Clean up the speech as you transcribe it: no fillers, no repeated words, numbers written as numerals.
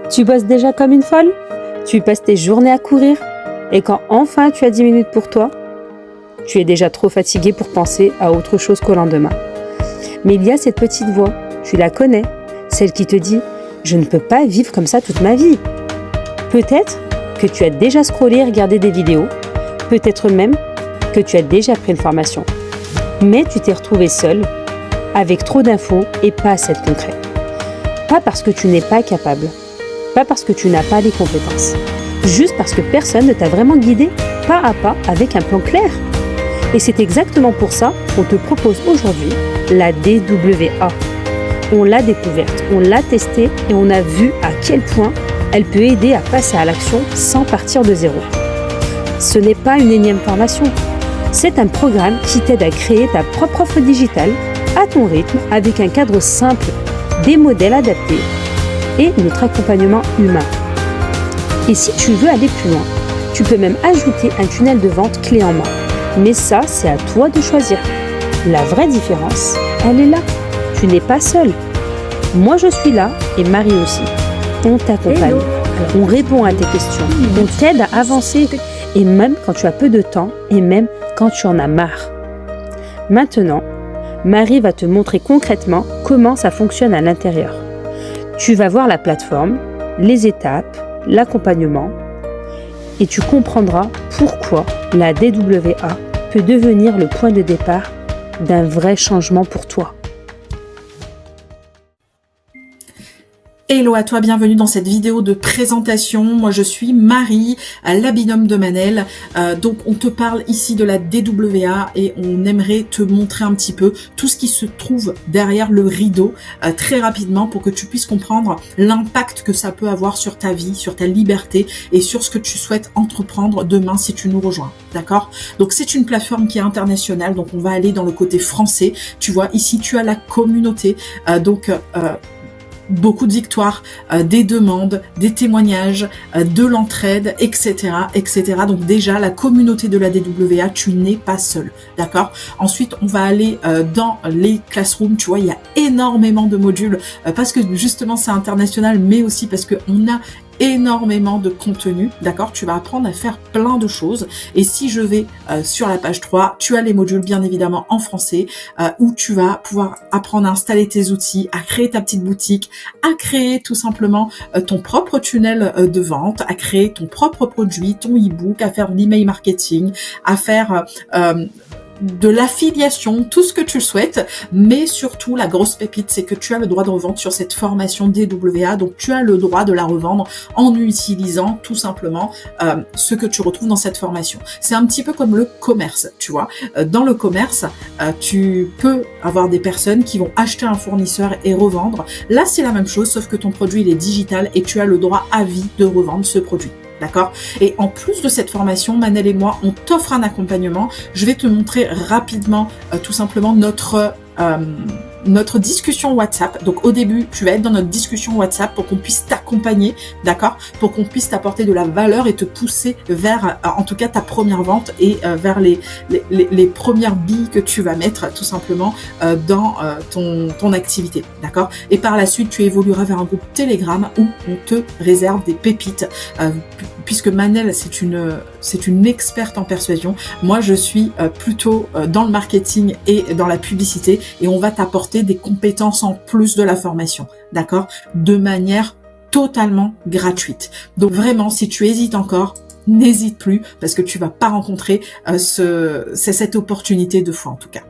Tu bosses déjà comme une folle? Tu passes tes journées à courir? Et quand enfin tu as 10 minutes pour toi, tu es déjà trop fatigué pour penser à autre chose qu'au lendemain. Mais il y a cette petite voix, tu la connais, celle qui te dit « Je ne peux pas vivre comme ça toute ma vie ». Peut-être que tu as déjà scrollé et regardé des vidéos, peut-être même que tu as déjà pris une formation. Mais tu t'es retrouvé seul, avec trop d'infos et pas assez de concret. Pas parce que tu n'es pas capable, pas parce que tu n'as pas les compétences, juste parce que personne ne t'a vraiment guidé pas à pas avec un plan clair. Et c'est exactement pour ça qu'on te propose aujourd'hui la DWA. On l'a découverte, on l'a testée et on a vu à quel point elle peut aider à passer à l'action sans partir de zéro. Ce n'est pas une énième formation, c'est un programme qui t'aide à créer ta propre offre digitale à ton rythme avec un cadre simple, des modèles adaptés et notre accompagnement humain. Et si tu veux aller plus loin, tu peux même ajouter un tunnel de vente clé en main. Mais ça, c'est à toi de choisir. La vraie différence, elle est là. Tu n'es pas seul. Moi, je suis là et Marie aussi. On t'accompagne, on répond à tes questions, on t'aide à avancer et même quand tu as peu de temps et même quand tu en as marre. Maintenant, Marie va te montrer concrètement comment ça fonctionne à l'intérieur. Tu vas voir la plateforme, les étapes, l'accompagnement et tu comprendras pourquoi la DWA peut devenir le point de départ d'un vrai changement pour toi. Hello à toi, bienvenue dans cette vidéo de présentation. Moi je suis Marie, la binôme de Manel. Donc on te parle ici de la DWA et on aimerait te montrer un petit peu tout ce qui se trouve derrière le rideau très rapidement pour que tu puisses comprendre l'impact que ça peut avoir sur ta vie, sur ta liberté et sur ce que tu souhaites entreprendre demain si tu nous rejoins. D'accord? Donc c'est une plateforme qui est internationale, donc on va aller dans le côté français. Tu vois, ici tu as la communauté, beaucoup de victoires, des demandes, des témoignages, de l'entraide, etc., etc. Donc déjà, la communauté de la DWA, tu n'es pas seul, d'accord? Ensuite, on va aller dans les classrooms. Tu vois, il y a énormément de modules parce que justement, c'est international, mais aussi parce que on a énormément de contenu, d'accord? Tu vas apprendre à faire plein de choses. Et si je vais sur la page 3, tu as les modules bien évidemment en français où tu vas pouvoir apprendre à installer tes outils, à créer ta petite boutique, à créer tout simplement ton propre tunnel de vente, à créer ton propre produit, ton e-book, à faire de l'email marketing, à faire de l'affiliation, tout ce que tu souhaites, mais surtout la grosse pépite, c'est que tu as le droit de revendre sur cette formation DWA, donc tu as le droit de la revendre en utilisant tout simplement ce que tu retrouves dans cette formation. C'est un petit peu comme le commerce, tu vois. Dans le commerce, tu peux avoir des personnes qui vont acheter un fournisseur et revendre. Là, c'est la même chose, sauf que ton produit, il est digital et tu as le droit à vie de revendre ce produit. D'accord? Et en plus de cette formation, Manel et moi, on t'offre un accompagnement. Je vais te montrer rapidement tout simplement notre discussion WhatsApp. Donc au début, tu vas être dans notre discussion WhatsApp pour qu'on puisse t'accompagner, d'accord? Pour qu'on puisse t'apporter de la valeur et te pousser vers, en tout cas, ta première vente et vers les premières billes que tu vas mettre tout simplement dans ton activité, d'accord? Et par la suite, tu évolueras vers un groupe Telegram où on te réserve des pépites. Puisque Manel, c'est une experte en persuasion. Moi, je suis plutôt dans le marketing et dans la publicité et on va t'apporter des compétences en plus de la formation, d'accord? De manière totalement gratuite. Donc vraiment, si tu hésites encore, n'hésite plus parce que tu vas pas rencontrer cette opportunité de fois en tout cas.